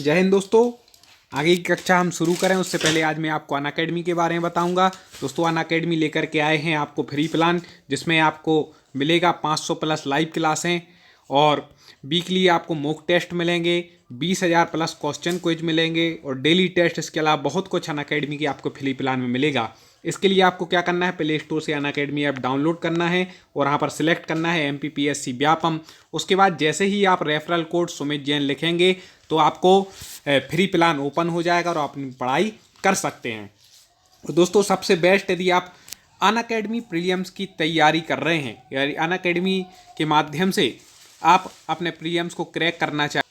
जय हिंद दोस्तों। आगे की कक्षा हम शुरू करें उससे पहले आज मैं आपको अनअकैडमी के बारे में बताऊंगा। दोस्तों अनअकैडमी लेकर के आए हैं आपको फ्री प्लान, जिसमें आपको मिलेगा 500 प्लस लाइव क्लासें और वीकली आपको मॉक टेस्ट मिलेंगे, 20,000 प्लस क्वेश्चन क्विज मिलेंगे और डेली टेस्ट। इसके अलावा बहुत कुछ अनअकैडमी की आपको फ्री प्लान में मिलेगा। इसके लिए आपको क्या करना है, प्ले स्टोर से अनअकैडमी ऐप डाउनलोड करना है और यहाँ पर सिलेक्ट करना है MPPSC व्यापम। उसके बाद जैसे ही आप रेफरल कोड सुमित जैन लिखेंगे तो आपको फ्री प्लान ओपन हो जाएगा और आप अपनी पढ़ाई कर सकते हैं। तो दोस्तों सबसे बेस्ट यदि आप अनअकैडमी प्रीलिम्स की तैयारी कर रहे हैं यानी अनअकैडमी के माध्यम से आप अपने प्रीलिम्स को क्रैक करना चाहें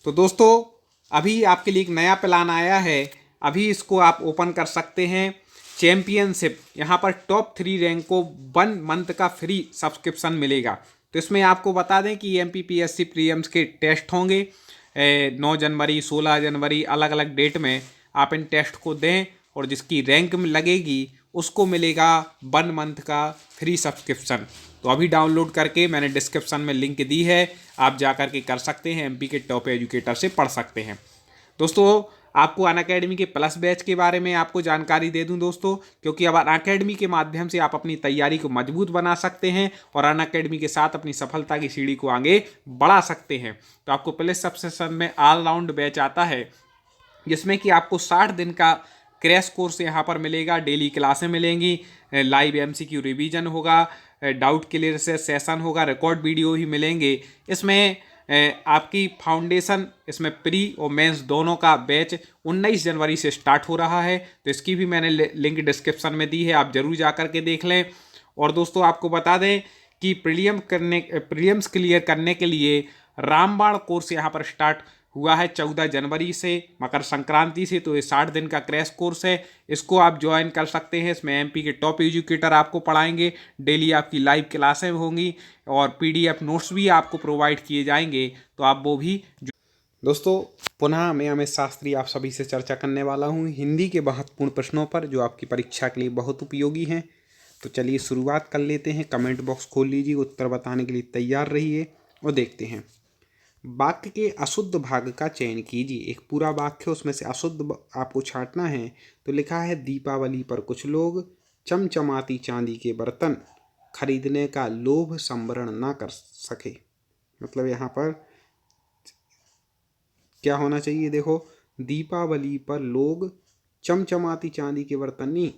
तो दोस्तों अभी आपके लिए एक नया प्लान आया है। अभी इसको आप ओपन कर सकते हैं। चैंपियनशिप, यहाँ पर टॉप 3 रैंक को 1 मंथ का फ्री सब्सक्रिप्शन मिलेगा। तो इसमें आपको बता दें कि MPPSC प्रीलिम्स के टेस्ट होंगे 9 जनवरी 16 जनवरी अलग अलग डेट में। आप इन टेस्ट को दें और जिसकी रैंक में लगेगी उसको मिलेगा 1 मंथ का फ्री सब्सक्रिप्शन। तो अभी डाउनलोड करके मैंने डिस्क्रिप्शन में लिंक दी है, आप जा कर के कर सकते हैं। MP के टॉप एजुकेटर से पढ़ सकते हैं। दोस्तों आपको अनअकैडमी के प्लस बैच के बारे में आपको जानकारी दे दूं दोस्तों, क्योंकि अब अनअकैडमी के माध्यम से आप अपनी तैयारी को मजबूत बना सकते हैं और अनअकैडमी के साथ अपनी सफलता की सीढ़ी को आगे बढ़ा सकते हैं। तो आपको प्लस सब्सक्रिप्शन में ऑल राउंड बैच आता है, जिसमें कि आपको 60 दिन का क्रैश कोर्स यहाँ पर मिलेगा। डेली क्लासें मिलेंगी, लाइव MCQ रिवीजन होगा, डाउट क्लियर से सेशन होगा, रिकॉर्ड वीडियो ही मिलेंगे। इसमें आपकी फाउंडेशन, इसमें प्री और मेंस दोनों का बैच 19 जनवरी से स्टार्ट हो रहा है। तो इसकी भी मैंने लिंक डिस्क्रिप्शन में दी है, आप जरूर जा कर के देख लें। और दोस्तों आपको बता दें कि प्रीलिम्स क्लियर करने के लिए रामबाण कोर्स यहाँ पर स्टार्ट हुआ है 14 जनवरी से, मकर संक्रांति से। तो ये 60 दिन का क्रैश कोर्स है, इसको आप ज्वाइन कर सकते हैं। इसमें MP के टॉप एजुकेटर आपको पढ़ाएंगे, डेली आपकी लाइव क्लासें होंगी और PDF नोट्स भी आपको प्रोवाइड किए जाएंगे। तो आप वो भी दोस्तों पुनः मैं अमित शास्त्री आप सभी से चर्चा करने वाला हूँ हिंदी के महत्वपूर्ण प्रश्नों पर, जो आपकी परीक्षा के लिए बहुत उपयोगी हैं। तो चलिए शुरुआत कर लेते हैं। कमेंट बॉक्स खोल लीजिए, उत्तर बताने के लिए तैयार रहिए और देखते हैं। वाक्य के अशुद्ध भाग का चयन कीजिए। एक पूरा वाक्य, उसमें से अशुद्ध आपको छांटना है। तो लिखा है दीपावली पर कुछ लोग चमचमाती चांदी के बर्तन खरीदने का लोभ संवरण ना कर सके। मतलब यहाँ पर क्या होना चाहिए, देखो दीपावली पर लोग चमचमाती चांदी के बर्तन नहीं,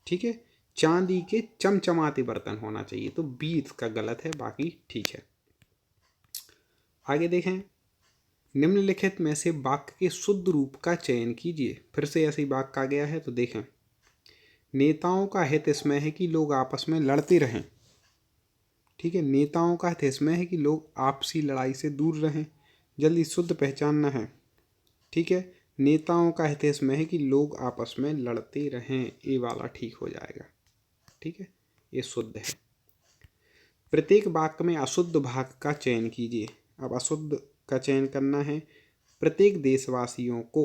ठीक है, चांदी के चमचमाते बर्तन होना चाहिए। तो B इसका गलत है, बाकी ठीक है। आगे देखें, निम्नलिखित में से वाक्य के शुद्ध रूप का चयन कीजिए। फिर से ऐसे ही वाक्य आ गया है, तो देखें नेताओं का हित इसमें है कि लोग आपस में लड़ते रहें। ठीक है, नेताओं का हित इसमें है कि लोग आपसी लड़ाई से दूर रहें। जल्दी शुद्ध पहचानना है। ठीक है, नेताओं का हित इसमें है कि लोग आपस में लड़ते रहें, ये वाला ठीक हो जाएगा। ठीक है, ये शुद्ध है। प्रत्येक वाक्य में अशुद्ध भाग का चयन कीजिए। अब अशुद्ध का चयन करना है। प्रत्येक देशवासियों को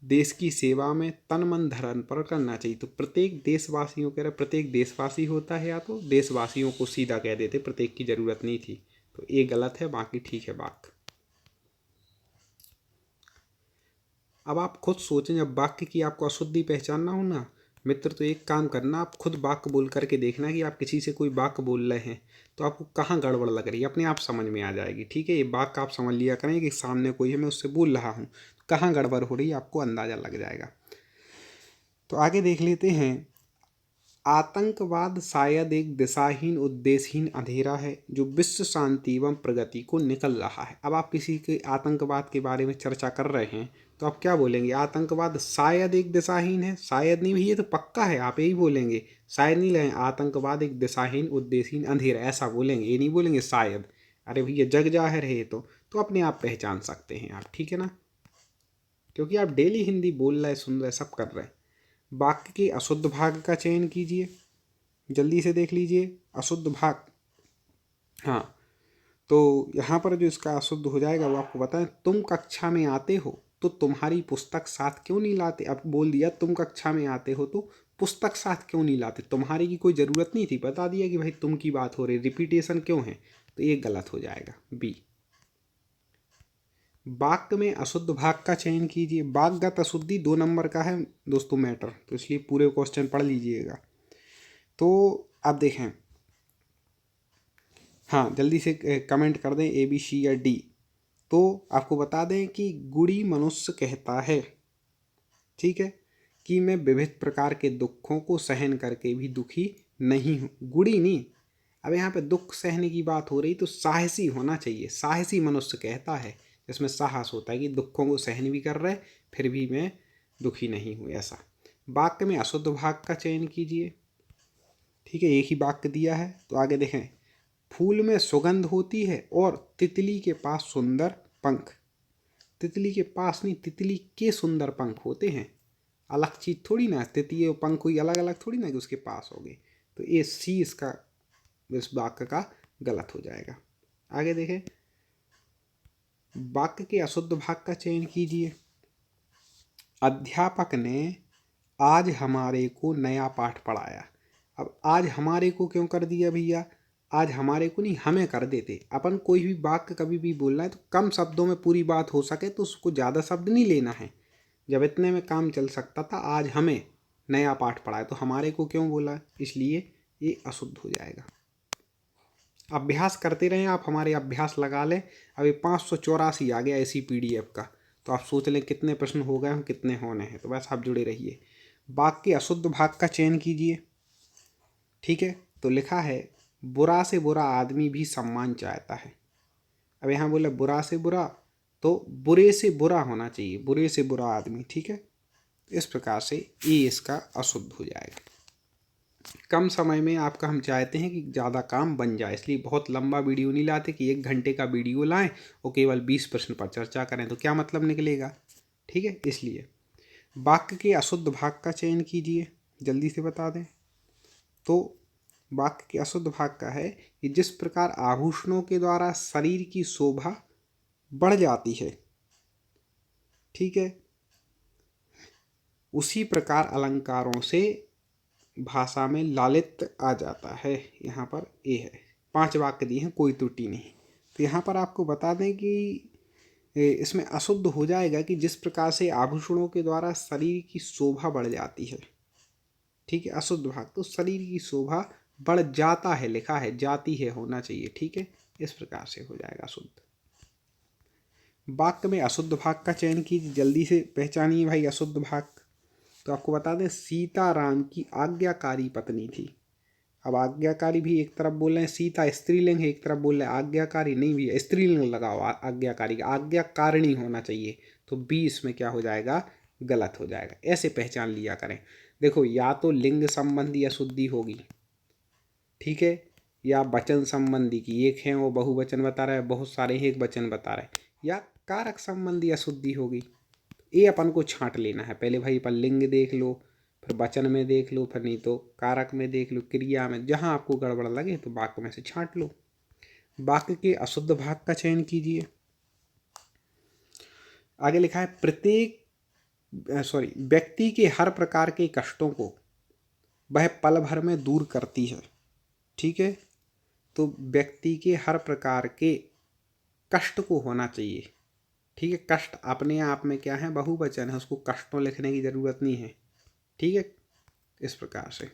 देश की सेवा में तन मन धन पर करना चाहिए। तो प्रत्येक देशवासियों कह रहे, प्रत्येक देशवासी होता है, या तो देशवासियों को सीधा कह देते, प्रत्येक की जरूरत नहीं थी। तो ये गलत है, बाकी ठीक है वाक्य। अब आप खुद सोचें, जब वाक्य की आपको अशुद्धि पहचानना हो ना मित्र, तो एक काम करना, आप खुद वाक्य बोल करके देखना कि आप किसी से कोई वाक्य बोल रहे हैं तो आपको कहाँ गड़बड़ लग रही है, अपने आप समझ में आ जाएगी। ठीक है, ये वाक्य आप समझ लिया करें कि सामने कोई है, मैं उससे बोल रहा हूँ, कहाँ गड़बड़ हो रही है आपको अंदाज़ा लग जाएगा। तो आगे देख लेते हैं। आतंकवाद शायद एक दिशाहीन उद्देश्यहीन अंधेरा है जो विश्व शांति एवं प्रगति को निकल रहा है। अब आप किसी के आतंकवाद के बारे में चर्चा कर रहे हैं तो आप क्या बोलेंगे, आतंकवाद शायद एक दिशाहीन है। शायद नहीं भैया, तो पक्का है, आप यही बोलेंगे। शायद नहीं लें, आतंकवाद एक दिशाहीन उद्देश्यहीन अंधेरा, ऐसा बोलेंगे, ये नहीं बोलेंगे शायद। अरे भैया जग जाहिर है ये तो अपने आप पहचान सकते हैं आप। ठीक है ना, क्योंकि आप डेली हिंदी बोल रहे, सुन रहे, सब कर रहे हैं। वाक्य के अशुद्ध भाग का चयन कीजिए। जल्दी से देख लीजिए अशुद्ध भाग। हाँ, तो यहाँ पर जो इसका अशुद्ध हो जाएगा वो आपको बताएं। तुम कक्षा में आते हो तो तुम्हारी पुस्तक साथ क्यों नहीं लाते। अब बोल दिया तुम कक्षा में आते हो तो पुस्तक साथ क्यों नहीं लाते। तुम्हारी की कोई ज़रूरत नहीं थी, बता दिया कि भाई तुम की बात हो रही, रिपीटेशन क्यों है, तो ये गलत हो जाएगा B। वाक्य में अशुद्ध भाग का चयन कीजिए। वाक्यगत अशुद्धि 2 नंबर का है दोस्तों मैटर, तो इसलिए पूरे क्वेश्चन पढ़ लीजिएगा। तो अब देखें, हाँ जल्दी से कमेंट कर दें ए बी सी या डी। तो आपको बता दें कि गुणी मनुष्य कहता है, ठीक है, कि मैं विविध प्रकार के दुखों को सहन करके भी दुखी नहीं हूँ। गुणी नहीं, अब यहाँ पे दुख सहने की बात हो रही, तो साहसी होना चाहिए। साहसी मनुष्य कहता है, जिसमें साहस होता है कि दुखों को सहन भी कर रहे फिर भी मैं दुखी नहीं हूँ, ऐसा। वाक्य में अशुद्ध भाग का चयन कीजिए, ठीक है, एक ही वाक्य दिया है। तो आगे देखें, फूल में सुगंध होती है और तितली के पास सुंदर पंख। तितली के पास नहीं, तितली के सुंदर पंख होते हैं, अलग चीज थोड़ी ना। तितली और पंख कोई अलग अलग थोड़ी ना कि उसके पास हो गए। तो ये सी इसका इस वाक्य का गलत हो जाएगा। आगे देखें, वाक्य के अशुद्ध भाग का चयन कीजिए। अध्यापक ने आज हमारे को नया पाठ पढ़ाया। अब आज हमारे को क्यों कर दिया भैया? आज हमारे को नहीं, हमें कर देते। अपन कोई भी वाक्य कभी भी बोलना है तो कम शब्दों में पूरी बात हो सके तो उसको ज़्यादा शब्द नहीं लेना है। जब इतने में काम चल सकता था, आज हमें नया पाठ पढ़ाया, तो हमारे को क्यों बोला, इसलिए ये अशुद्ध हो जाएगा। अभ्यास करते रहें आप, हमारे अभ्यास लगा लें। अभी 584 आ गया इसी PDF का, तो आप सोच लें कितने प्रश्न हो गए हैं, कितने होने हैं। तो बस आप जुड़े रहिए। वाक्य के अशुद्ध भाग का चयन कीजिए, ठीक है। तो लिखा है, बुरा से बुरा आदमी भी सम्मान चाहता है। अब यहाँ बोले बुरा से बुरा, तो बुरे से बुरा होना चाहिए, बुरे से बुरा आदमी, ठीक है। इस प्रकार से ये इसका अशुद्ध हो जाएगा। कम समय में आपका हम चाहते हैं कि ज़्यादा काम बन जाए, इसलिए बहुत लंबा वीडियो नहीं लाते कि 1 घंटे का वीडियो लाएं और केवल 20 प्रश्न पर चर्चा करें, तो क्या मतलब निकलेगा, ठीक है। इसलिए वाक्य के अशुद्ध भाग का चयन कीजिए, जल्दी से बता दें। तो वाक्य के अशुद्ध भाग का है कि जिस प्रकार आभूषणों के द्वारा शरीर की शोभा बढ़ जाती है, ठीक है, उसी प्रकार अलंकारों से भाषा में लालित्य आ जाता है। यहाँ पर ये है, 5 वाक्य दिए हैं, कोई त्रुटि नहीं। तो यहाँ पर आपको बता दें कि इसमें अशुद्ध हो जाएगा कि जिस प्रकार से आभूषणों के द्वारा शरीर की शोभा बढ़ जाती है, ठीक है। अशुद्ध भाग, तो शरीर की शोभा बढ़ जाता है, लिखा है, जाती है होना चाहिए, ठीक है। इस प्रकार से हो जाएगा अशुद्ध। वाक्य में अशुद्ध भाग का चयन कीजिए, जल्दी से पहचानिए भाई अशुद्ध भाग। तो आपको बता दें, सीताराम की आज्ञाकारी पत्नी थी। अब आज्ञाकारी भी एक तरफ बोल रहे हैं, सीता स्त्रीलिंग है, एक तरफ बोल रहे हैं आज्ञाकारी, नहीं भी स्त्रीलिंग लगाओ, आज्ञाकारी का आज्ञाकारिणी होना चाहिए। तो 20 में क्या हो जाएगा, गलत हो जाएगा। ऐसे पहचान लिया करें। देखो, या तो लिंग संबंधी अशुद्धि होगी, ठीक है, या वचन संबंधी की एक है वो बहुवचन बता रहा है, बहुत सारे हैं एक वचन बता रहे हैं, या कारक संबंधी अशुद्धि होगी। ये अपन को छांट लेना है पहले भाई। अपन लिंग देख लो, फिर वचन में देख लो, फिर नहीं तो कारक में देख लो, क्रिया में, जहाँ आपको गड़बड़ लगे तो वाक्य में से छांट लो। वाक्य के अशुद्ध भाग का चयन कीजिए। आगे लिखा है, व्यक्ति के हर प्रकार के कष्टों को वह पल भर में दूर करती है, ठीक है। तो व्यक्ति के हर प्रकार के कष्ट को होना चाहिए, ठीक है। कष्ट अपने आप में क्या है, बहुवचन है, उसको कष्टों लिखने की जरूरत नहीं है, ठीक है। इस प्रकार से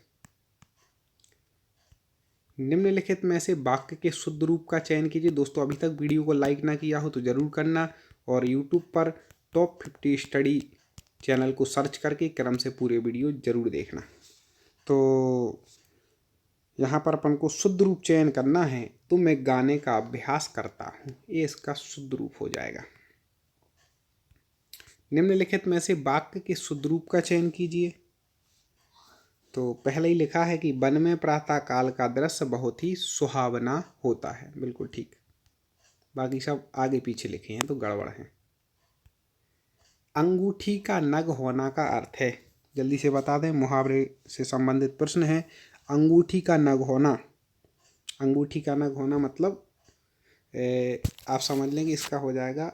निम्नलिखित में से वाक्य के शुद्ध रूप का चयन कीजिए। दोस्तों, अभी तक वीडियो को लाइक ना किया हो तो जरूर करना, और यूट्यूब पर टॉप 50 स्टडी चैनल को सर्च करके क्रम से पूरे वीडियो जरूर देखना। तो यहाँ पर अपन को शुद्ध रूप चयन करना है, तो मैं गाने का अभ्यास करता हूँ, ये इसका शुद्ध रूप हो जाएगा। निम्नलिखित में से वाक्य के शुद्ध रूप का चयन कीजिए। तो पहले ही लिखा है कि वन में प्रातः काल का दृश्य बहुत ही सुहावना होता है, बिल्कुल ठीक। बाकी सब आगे पीछे लिखे हैं तो गड़बड़ है। अंगूठी का नग होना का अर्थ है, जल्दी से बता दें, मुहावरे से संबंधित प्रश्न है। अंगूठी का नग होना, अंगूठी का नग होना मतलब आप समझ लें कि इसका हो जाएगा,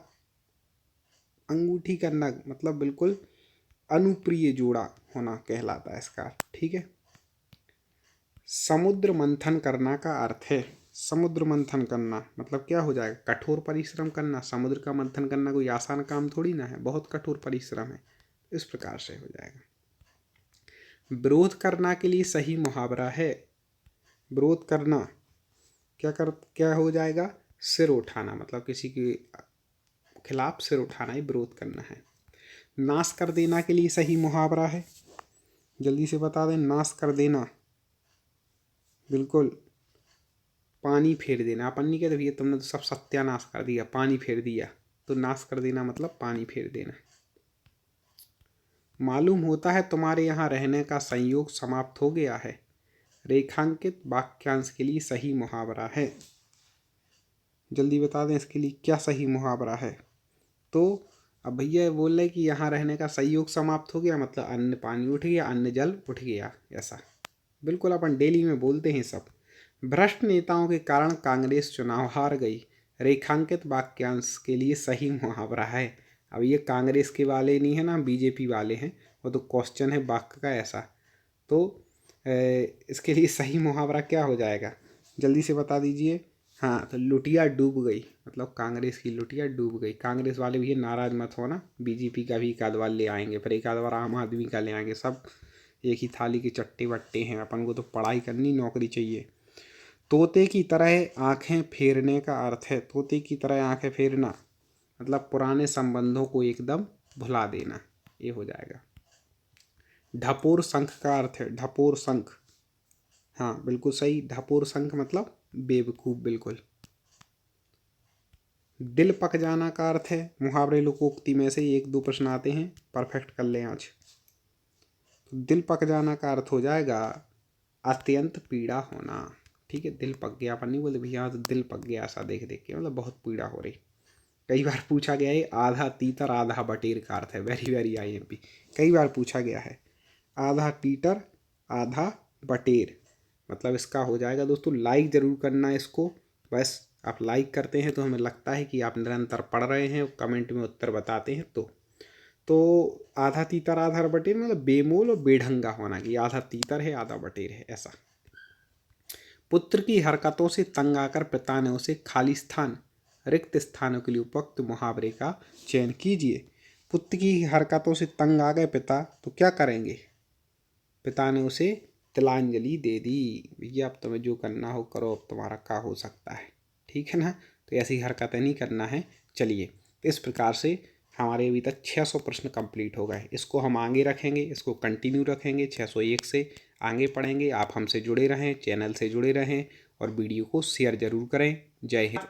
अंगूठी का नग मतलब बिल्कुल अनुप्रिय जोड़ा होना कहलाता है इसका, ठीक है। समुद्र मंथन करना का अर्थ है, समुद्र मंथन करना मतलब क्या हो जाएगा, कठोर परिश्रम करना। समुद्र का मंथन करना कोई आसान काम थोड़ी ना है, बहुत कठोर परिश्रम है। इस प्रकार से हो जाएगा। विरोध करना के लिए सही मुहावरा है, विरोध करना क्या हो जाएगा, सिर उठाना, मतलब किसी के खिलाफ सिर उठाना ही विरोध करना है। नाश कर देना के लिए सही मुहावरा है, जल्दी से बता दें। नाश कर देना, बिल्कुल पानी फेर देना। अपन नहीं कहते भैया तुमने तो सब सत्यानाश कर दिया, पानी फेर दिया। तो नाश कर देना मतलब पानी फेर देना। मालूम होता है तुम्हारे यहाँ रहने का संयोग समाप्त हो गया है, रेखांकित वाक्यांश के लिए सही मुहावरा है। जल्दी बता दें इसके लिए क्या सही मुहावरा है। तो अब भैया बोल रहे कि यहाँ रहने का संयोग समाप्त हो गया, मतलब अन्न पानी उठ गया, अन्न जल उठ गया, ऐसा बिल्कुल अपन डेली में बोलते हैं सब। भ्रष्ट नेताओं के कारण कांग्रेस चुनाव हार गई, रेखांकित वाक्यांश के लिए सही मुहावरा है। अब ये कांग्रेस के वाले नहीं है ना, बीजेपी वाले हैं, वो तो क्वेश्चन है वाक्य का ऐसा। तो इसके लिए सही मुहावरा क्या हो जाएगा, जल्दी से बता दीजिए। हाँ, तो लुटिया डूब गई, मतलब कांग्रेस की लुटिया डूब गई। कांग्रेस वाले भी नाराज मत होना, बीजेपी का भी एक आध बार ले आएंगे, फिर एक आध बार आम आदमी का ले आएंगे। सब एक ही थाली के चट्टे बट्टे हैं, अपन को तो पढ़ाई करनी, नौकरी चाहिए। तोते की तरह आंखें फेरने का अर्थ है, तोते की तरह आंखें फेरना मतलब पुराने संबंधों को एकदम भुला देना, ये हो जाएगा। ढपोर शंख का अर्थ है, ढपोर शंख, हाँ बिल्कुल सही। ढपोर शंख मतलब बेवकूफ, बिल्कुल। दिल पक जाना का अर्थ है, मुहावरे लोकोक्ति में से एक दो प्रश्न आते हैं, परफेक्ट कर लें आज। तो दिल पक जाना का अर्थ हो जाएगा अत्यंत पीड़ा होना, ठीक है। दिल पक गया, अपन नहीं बोलते भैया तो दिल पक गया ऐसा देख देख के, मतलब बहुत पीड़ा हो रही। कई बार पूछा गया है, आधा तीतर आधा बटेर का अर्थ है, वेरी वेरी IMP, कई बार पूछा गया है। आधा तीतर आधा बटेर, मतलब इसका हो जाएगा दोस्तों। लाइक ज़रूर करना इसको, बस आप लाइक करते हैं तो हमें लगता है कि आप निरंतर पढ़ रहे हैं, कमेंट में उत्तर बताते हैं। तो आधा तीतर आधा बटेर मतलब बेमोल और बेढंगा होना, कि आधा तीतर है आधा बटेर है, ऐसा। पुत्र की हरकतों से तंग आकर पिता ने उसे खाली स्थान रिक्त स्थानों के लिए उपयुक्त मुहावरे का चयन कीजिए। पुत्र की हरकतों से तंग आ गए पिता, तो क्या करेंगे, पिता ने उसे तिलांजलि दे दी, भैया अब तुम्हें जो करना हो करो, अब तुम्हारा क्या हो सकता है, ठीक है ना। तो ऐसी हरकतें नहीं करना है। चलिए, इस प्रकार से हमारे अभी तक 600 प्रश्न कंप्लीट हो गए। इसको हम आगे रखेंगे, इसको कंटिन्यू रखेंगे, 601 से आगे पढ़ेंगे। आप हमसे जुड़े रहें, चैनल से जुड़े रहें और वीडियो को शेयर ज़रूर करें। जय हिंद।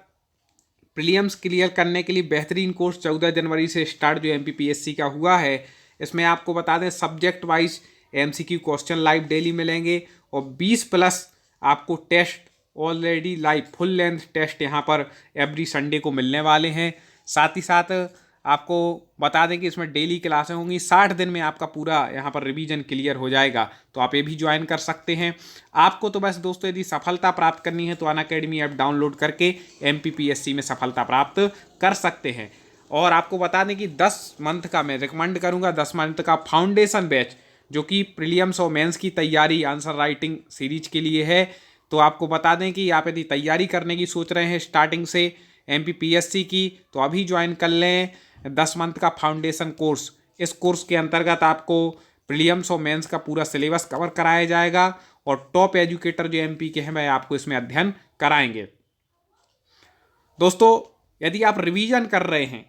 प्रीलिम्स क्लियर करने के लिए बेहतरीन कोर्स 14 जनवरी से स्टार्ट जो MPPSC का हुआ है, इसमें आपको बता दें subject wise MCQ question live daily मिलेंगे और 20+ आपको test already live full length test यहाँ पर एवरी संडे को मिलने वाले हैं। साथ ही साथ आपको बता दें कि इसमें डेली क्लासें होंगी, 60 दिन में आपका पूरा यहाँ पर रिवीजन क्लियर हो जाएगा, तो आप ये भी ज्वाइन कर सकते हैं। आपको तो बस दोस्तों यदि सफलता प्राप्त करनी है तो अनअकैडमी ऐप डाउनलोड करके MPPSC में सफलता प्राप्त कर सकते हैं। और आपको बता दें कि 10 मंथ का मैं रिकमेंड करूँगा, 10 मंथ का फाउंडेशन बैच जो कि प्रीलिम्स और मेंस की तैयारी आंसर राइटिंग सीरीज के लिए है। तो आपको बता दें कि आप यदि तैयारी करने की सोच रहे हैं स्टार्टिंग से MPPSC की, तो अभी ज्वाइन कर लें 10 मंथ का फाउंडेशन कोर्स। इस कोर्स के अंतर्गत आपको प्रीलिम्स और मेंस का पूरा सिलेबस कवर कराया जाएगा और टॉप एजुकेटर जो MP के हैं, मैं आपको इसमें अध्ययन कराएंगे। दोस्तों, यदि आप रिवीजन कर रहे हैं,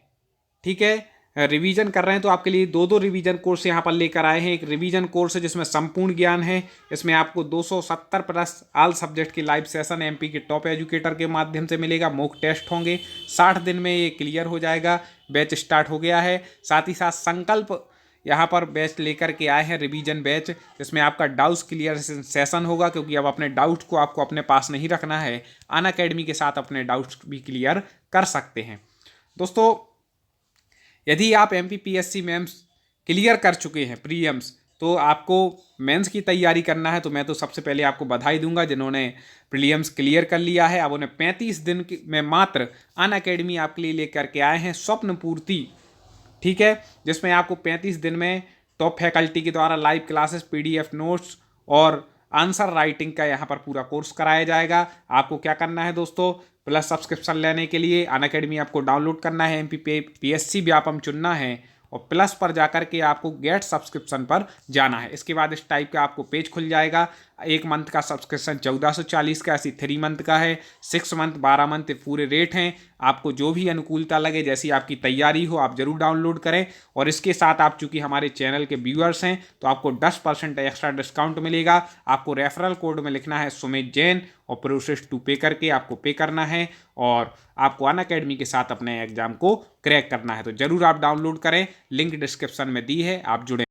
ठीक है, रिवीजन कर रहे हैं, तो आपके लिए दो रिवीजन कोर्स यहाँ पर लेकर आए हैं। एक रिवीजन कोर्स है जिसमें संपूर्ण ज्ञान है, इसमें आपको 270+ ऑल सब्जेक्ट के लाइव सेशन MP के टॉप एजुकेटर के माध्यम से मिलेगा। मॉक टेस्ट होंगे, 60 दिन में ये क्लियर हो जाएगा। बैच स्टार्ट हो गया है। साथ ही साथ संकल्प यहाँ पर बैच लेकर के आए हैं, रिवीजन बैच, जिसमें आपका डाउट्स क्लियर सेशन होगा, क्योंकि अब अपने डाउट्स को आपको अपने पास नहीं रखना है, अनअकैडमी के साथ अपने डाउट्स भी क्लियर कर सकते हैं। दोस्तों, यदि आप MPPSC मेंस क्लियर कर चुके हैं प्रीलिम्स, तो आपको मेंस की तैयारी करना है, तो मैं तो सबसे पहले आपको बधाई दूंगा जिन्होंने प्रीलिम्स क्लियर कर लिया है। अब उन्हें 35 दिन में मात्र अनअकैडमी आपके लिए लेकर के आए हैं स्वप्न पूर्ति, ठीक है, जिसमें आपको 35 दिन में टॉप फैकल्टी के द्वारा लाइव क्लासेस, PDF नोट्स और आंसर राइटिंग का यहाँ पर पूरा कोर्स कराया जाएगा। आपको क्या करना है दोस्तों, प्लस सब्सक्रिप्शन लेने के लिए अनअकैडमी आपको डाउनलोड करना है, MPPSC व्यापम चुनना है और प्लस पर जाकर के आपको गेट सब्सक्रिप्शन पर जाना है। इसके बाद इस टाइप का आपको पेज खुल जाएगा। 1 मंथ का सब्सक्रिप्शन 1440 का, ऐसी 3 मंथ का है, 6 मंथ 12 मंथ पूरे रेट हैं। आपको जो भी अनुकूलता लगे, जैसी आपकी तैयारी हो, आप जरूर डाउनलोड करें। और इसके साथ आप चूंकि हमारे चैनल के व्यूअर्स हैं तो आपको 10% एक्स्ट्रा डिस्काउंट मिलेगा। आपको रेफरल कोड में लिखना है सुमित जैन और प्रोसेस टू पे करके आपको पे करना है और आपको अनअकैडमी के साथ अपने एग्जाम को क्रैक करना है। तो जरूर आप डाउनलोड करें, लिंक डिस्क्रिप्शन में दी है, आप जुड़े।